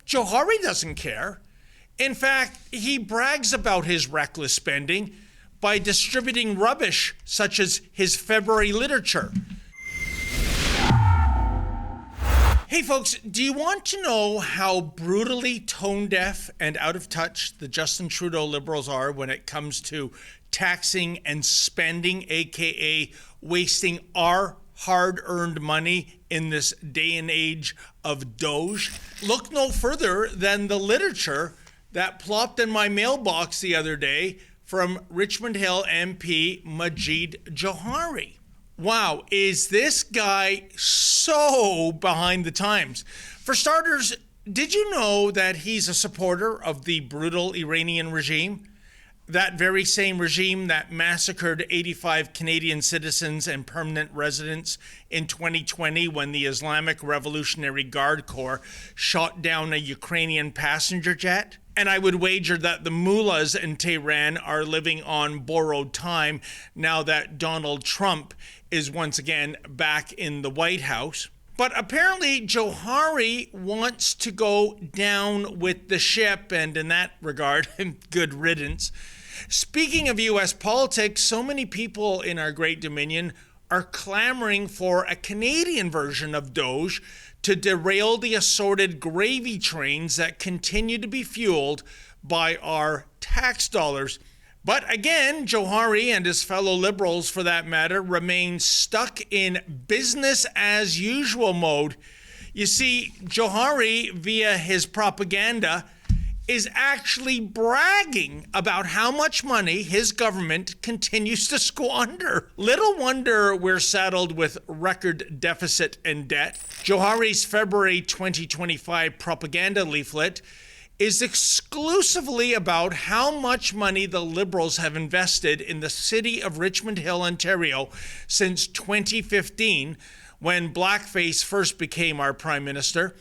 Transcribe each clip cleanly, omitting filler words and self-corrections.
Johari doesn't care. In fact, he brags about his reckless spending by distributing rubbish such as his February literature. Hey folks, do you want to know how brutally tone-deaf and out of touch the Justin Trudeau Liberals are when it comes to taxing and spending, aka wasting our hard-earned money in this day and age of Doge? Look no further than the literature that plopped in my mailbox the other day from Richmond Hill MP Majid Johari. Wow, is this guy so behind the times? For starters, did you know that he's a supporter of the brutal Iranian regime? That very same regime that massacred 85 Canadian citizens and permanent residents in 2020 when the Islamic Revolutionary Guard Corps shot down a Ukrainian passenger jet? And I would wager that the mullahs in Tehran are living on borrowed time now that Donald Trump is once again back in the White House. But apparently Johari wants to go down with the ship, and in that regard, good riddance. Speaking of U.S. politics, so many people in our great Dominion are clamoring for a Canadian version of Doge to derail the assorted gravy trains that continue to be fueled by our tax dollars. But again, Johari and his fellow Liberals, for that matter, remain stuck in business as usual mode. You see, Johari, via his propaganda, is actually bragging about how much money his government continues to squander. Little wonder we're saddled with record deficit and debt. Johari's February 2025 propaganda leaflet is exclusively about how much money the Liberals have invested in the city of Richmond Hill, Ontario since 2015, when blackface first became our Prime Minister.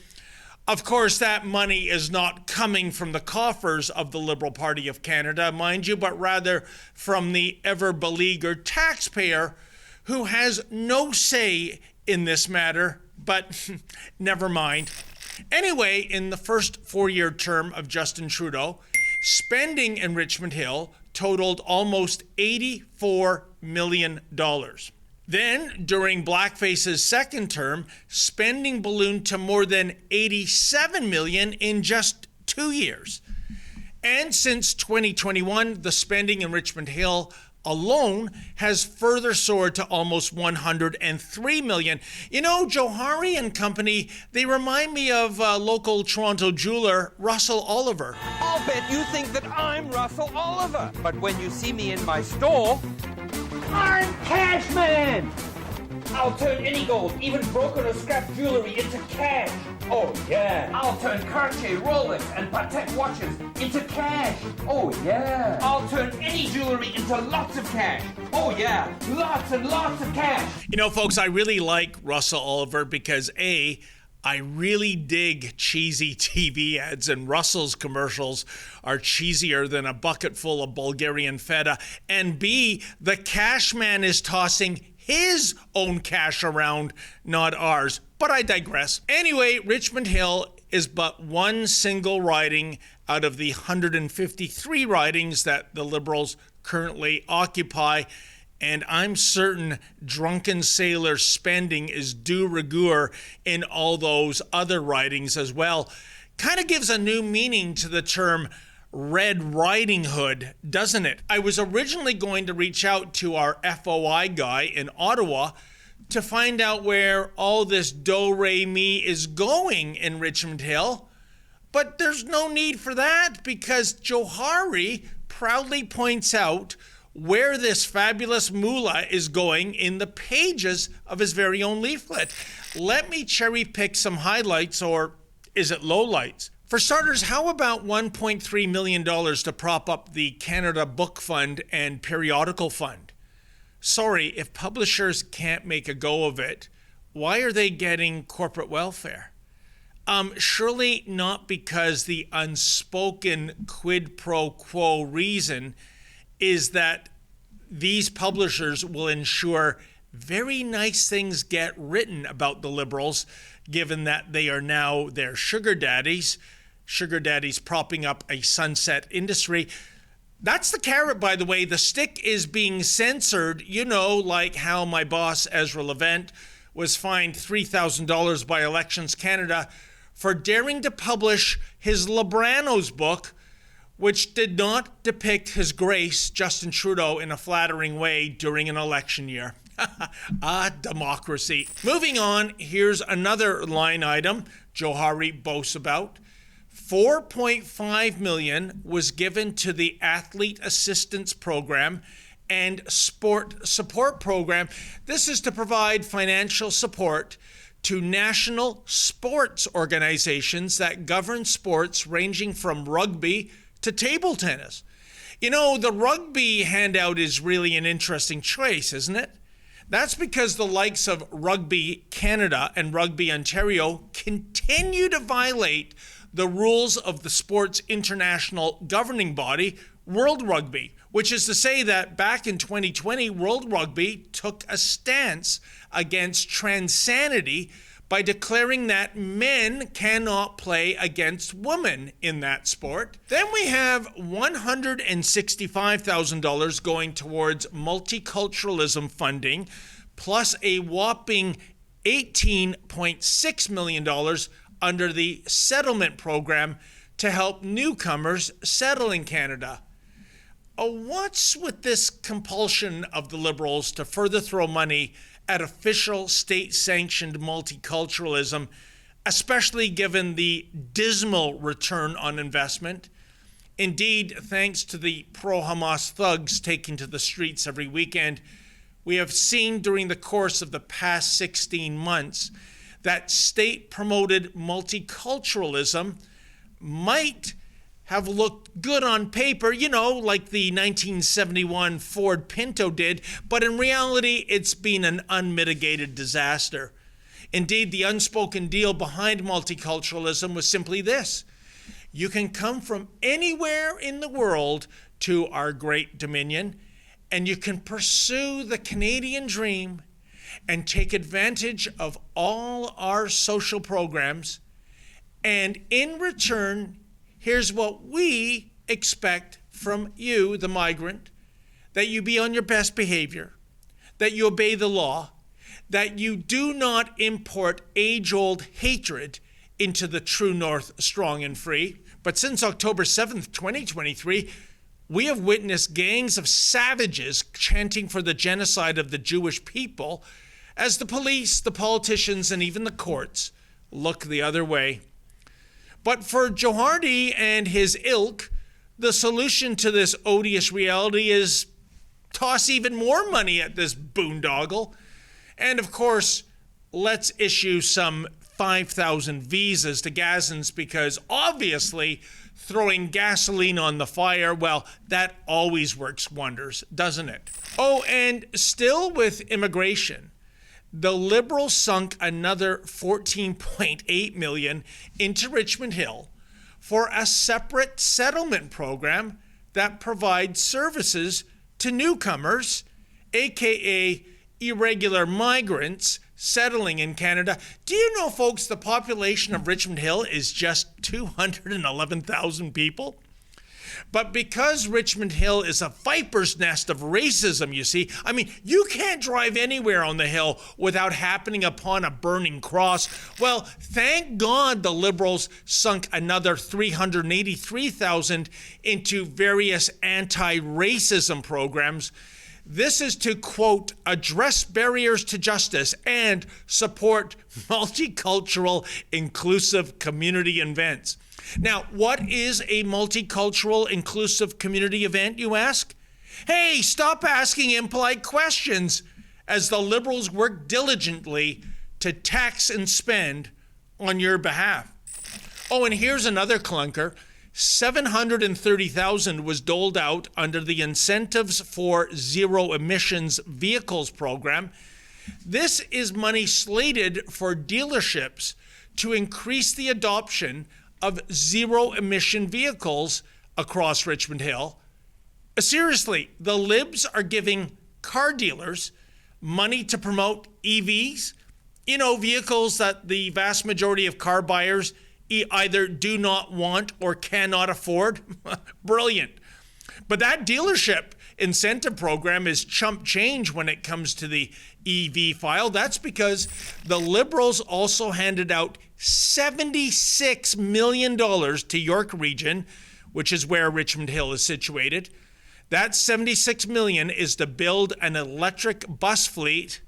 Of course, that money is not coming from the coffers of the Liberal Party of Canada, mind you, but rather from the ever-beleaguered taxpayer who has no say in this matter, but never mind. Anyway, in the first four-year term of Justin Trudeau, spending in Richmond Hill totaled almost $84 million. Then, during Blackface's second term, spending ballooned to more than $87 million in just 2 years. And since 2021, the spending in Richmond Hill alone has further soared to almost $103 million. You know, Johari and company, they remind me of local Toronto jeweler Russell Oliver. I'll bet you think that I'm Russell Oliver. But when you see me in my store, I'm Cashman! I'll turn any gold, even broken or scrap jewelry, into cash. Oh, yeah. I'll turn Cartier, Rolex, and Patek watches into cash. Oh, yeah. I'll turn any jewelry into lots of cash. Oh, yeah. Lots and lots of cash. You know, folks, I really like Russell Oliver because, A, I really dig cheesy TV ads, and Russell's commercials are cheesier than a bucket full of Bulgarian feta. And B, the cash man is tossing his own cash around, not ours. But I digress. Anyway, Richmond Hill is but one single riding out of the 153 ridings that the Liberals currently occupy. And I'm certain drunken sailor spending is de rigueur in all those other ridings as well. Kind of gives a new meaning to the term Red Riding Hood, doesn't it? I was originally going to reach out to our FOI guy in Ottawa to find out where all this do-re-mi is going in Richmond Hill. But there's no need for that because Johari proudly points out where this fabulous moolah is going in the pages of his very own leaflet. Let me cherry pick some highlights, or is it lowlights? For starters, how about $1.3 million to prop up the Canada Book Fund and Periodical Fund? Sorry, if publishers can't make a go of it, why are they getting corporate welfare? Surely not because the unspoken quid pro quo reason is that these publishers will ensure very nice things get written about the Liberals, given that they are now their sugar daddies. Sugar daddies propping up a sunset industry. That's the carrot, by the way. The stick is being censored, like how my boss, Ezra Levent, was fined $3,000 by Elections Canada for daring to publish his Libranos book, which did not depict His Grace, Justin Trudeau, in a flattering way during an election year. Democracy. Moving on, here's another line item Johari boasts about. $4.5 million was given to the Athlete Assistance Program and Sport Support Program. This is to provide financial support to national sports organizations that govern sports ranging from rugby to table tennis. The rugby handout is really an interesting choice, isn't it? That's because the likes of Rugby Canada and Rugby Ontario continue to violate the rules of the sport's international governing body, World Rugby, which is to say that back in 2020, World Rugby took a stance against transanity by declaring that men cannot play against women in that sport. Then we have $165,000 going towards multiculturalism funding, plus a whopping $18.6 million under the settlement program to help newcomers settle in Canada. What's with this compulsion of the Liberals to further throw money at official state-sanctioned multiculturalism, especially given the dismal return on investment? Indeed, thanks to the pro-Hamas thugs taking to the streets every weekend, we have seen during the course of the past 16 months that state-promoted multiculturalism might have looked good on paper, like the 1971 Ford Pinto did, but in reality, it's been an unmitigated disaster. Indeed, the unspoken deal behind multiculturalism was simply this: you can come from anywhere in the world to our great dominion, and you can pursue the Canadian dream and take advantage of all our social programs, and in return, here's what we expect from you, the migrant: that you be on your best behavior, that you obey the law, that you do not import age-old hatred into the true north strong and free. But since October 7th, 2023, we have witnessed gangs of savages chanting for the genocide of the Jewish people as the police, the politicians, and even the courts look the other way. But for Johari and his ilk, the solution to this odious reality is toss even more money at this boondoggle. And of course, let's issue some 5,000 visas to Gazans, because obviously throwing gasoline on the fire, well, that always works wonders, doesn't it? Oh, and still with immigration, the Liberals sunk another $14.8 million into Richmond Hill for a separate settlement program that provides services to newcomers, aka irregular migrants settling in Canada. Do you know, folks, the population of Richmond Hill is just 211,000 people? But because Richmond Hill is a viper's nest of racism, you see, you can't drive anywhere on the hill without happening upon a burning cross. Well, thank God the Liberals sunk another $383,000 into various anti-racism programs. This is to, quote, address barriers to justice and support multicultural, inclusive community events. Now, what is a multicultural, inclusive community event, you ask? Hey, stop asking impolite questions as the Liberals work diligently to tax and spend on your behalf. Oh, and here's another clunker. $730,000 was doled out under the Incentives for Zero Emissions Vehicles program. This is money slated for dealerships to increase the adoption of zero-emission vehicles across Richmond Hill. Seriously, the Libs are giving car dealers money to promote EVs, vehicles that the vast majority of car buyers either do not want or cannot afford? Brilliant. But that dealership incentive program is chump change when it comes to the EV file. That's because the Liberals also handed out $76 million to York Region, which is where Richmond Hill is situated. That $76 million is to build an electric bus fleet.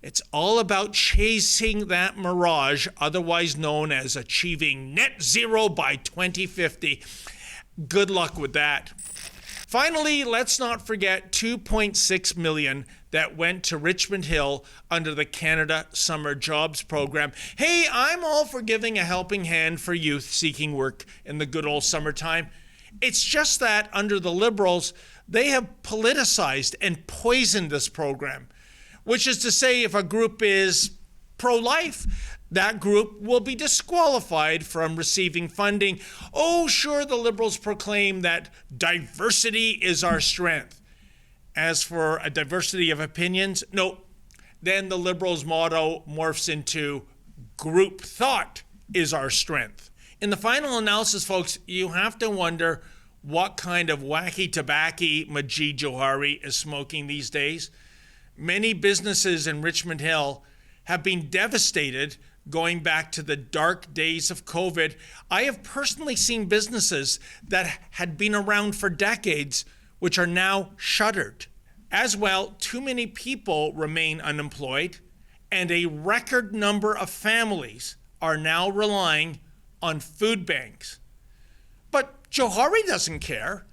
It's all about chasing that mirage, otherwise known as achieving net zero by 2050. Good luck with that. Finally, let's not forget $2.6 million that went to Richmond Hill under the Canada Summer Jobs Program. Hey, I'm all for giving a helping hand for youth seeking work in the good old summertime. It's just that under the Liberals, they have politicized and poisoned this program, which is to say if a group is pro-life, that group will be disqualified from receiving funding. Oh, sure, the Liberals proclaim that diversity is our strength. As for a diversity of opinions, no. Then the Liberals' motto morphs into group thought is our strength. In the final analysis, folks, you have to wonder what kind of wacky tobacco Majid Johari is smoking these days. Many businesses in Richmond Hill have been devastated going back to the dark days of COVID. I have personally seen businesses that had been around for decades, which are now shuttered. As well, too many people remain unemployed, and a record number of families are now relying on food banks. But Johari doesn't care.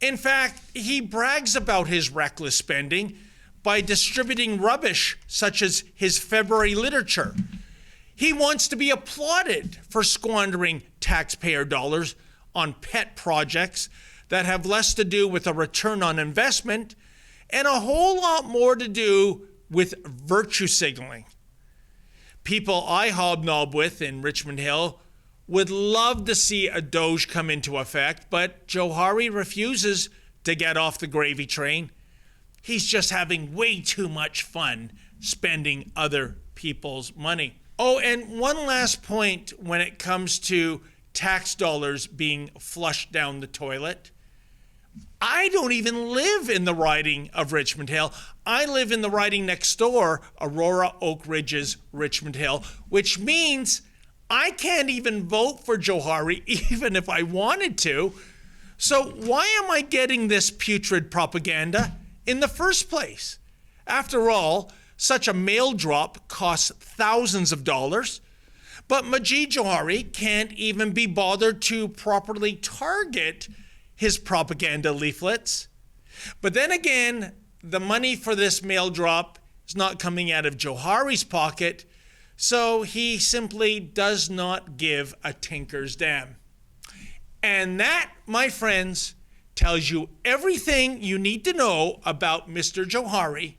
In fact, he brags about his reckless spending by distributing rubbish such as his February literature. He wants to be applauded for squandering taxpayer dollars on pet projects that have less to do with a return on investment and a whole lot more to do with virtue signaling. People I hobnob with in Richmond Hill would love to see a Doge come into effect, but Johari refuses to get off the gravy train. He's just having way too much fun spending other people's money. Oh, and one last point when it comes to tax dollars being flushed down the toilet. I don't even live in the riding of Richmond Hill. I live in the riding next door, Aurora Oak Ridges, Richmond Hill, which means I can't even vote for Johari even if I wanted to. So why am I getting this putrid propaganda in the first place? After all, such a mail drop costs thousands of dollars, but Majid Johari can't even be bothered to properly target his propaganda leaflets. But then again, the money for this mail drop is not coming out of Johari's pocket, so he simply does not give a tinker's damn. And that, my friends, tells you everything you need to know about Mr. Johari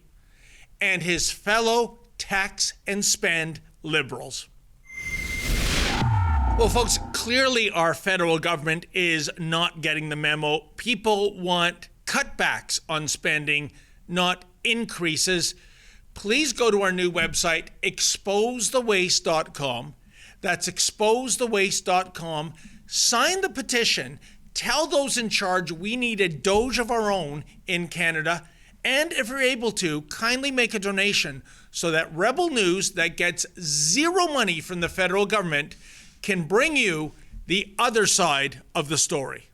and his fellow tax and spend Liberals. Well, folks, clearly our federal government is not getting the memo. People want cutbacks on spending, not increases. Please go to our new website, exposethewaste.com. That's exposethewaste.com. Sign the petition. Tell those in charge we need a Doge of our own in Canada. And if you're able to, kindly make a donation so that Rebel News, that gets zero money from the federal government, can bring you the other side of the story.